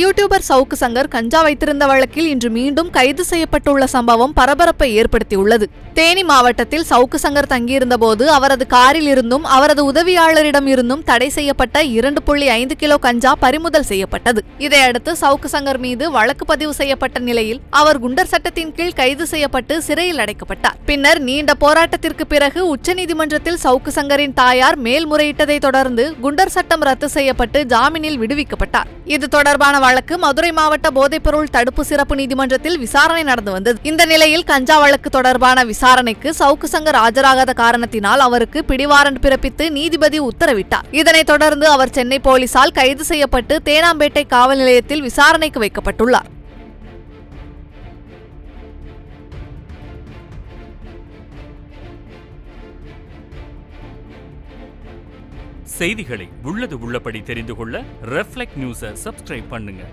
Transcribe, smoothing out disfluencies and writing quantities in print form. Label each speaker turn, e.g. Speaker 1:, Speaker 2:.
Speaker 1: YouTuber Savukku Shankar கஞ்சா வைத்திருந்த வழக்கில் இன்று மீண்டும் கைது செய்யப்பட்டுள்ள சம்பவம் பரபரப்பை ஏற்படுத்தியுள்ளது. தேனி மாவட்டத்தில் சவுக்கு சங்கர் தங்கியிருந்த போது அவரது காரில் இருந்தும் அவரது உதவியாளரிடம் இருந்தும் தடை செய்யப்பட்ட 2.5 கிலோ கஞ்சா பறிமுதல் செய்யப்பட்டது. இதையடுத்து சவுக்கு சங்கர் மீது வழக்கு பதிவு செய்யப்பட்ட நிலையில் அவர் குண்டர் சட்டத்தின் கீழ் கைது செய்யப்பட்டு சிறையில் அடைக்கப்பட்டார். பின்னர் நீண்ட போராட்டத்திற்கு பிறகு உச்சநீதிமன்றத்தில் சவுக்கு சங்கரின் தாயார் மேல்முறையிட்டதை தொடர்ந்து குண்டர் சட்டம் ரத்து செய்யப்பட்டு ஜாமீனில் விடுவிக்கப்பட்டார். இது தொடர்பான வழக்கு மதுரை மாவட்ட போதைப்பொருள் தடுப்பு சிறப்பு நீதிமன்றத்தில் விசாரணை நடந்து வந்தது. இந்த நிலையில் கஞ்சா வழக்கு தொடர்பான விசாரணைக்கு சவுக்கு சங்கர் ஆஜராகாத காரணத்தினால் அவருக்கு பிடிவாரண்ட் பிறப்பித்து நீதிபதி உத்தரவிட்டார். இதனைத் தொடர்ந்து அவர் சென்னை போலீசால் கைது செய்யப்பட்டு தேனாம்பேட்டை காவல் நிலையத்தில் விசாரணைக்கு வைக்கப்பட்டுள்ளார்.
Speaker 2: செய்திகளை உள்ளது உள்ளபடி தெரிந்து கொள்ள ரெஃப்ளெக்ட் நியூஸை சப்ஸ்கிரைப் பண்ணுங்க.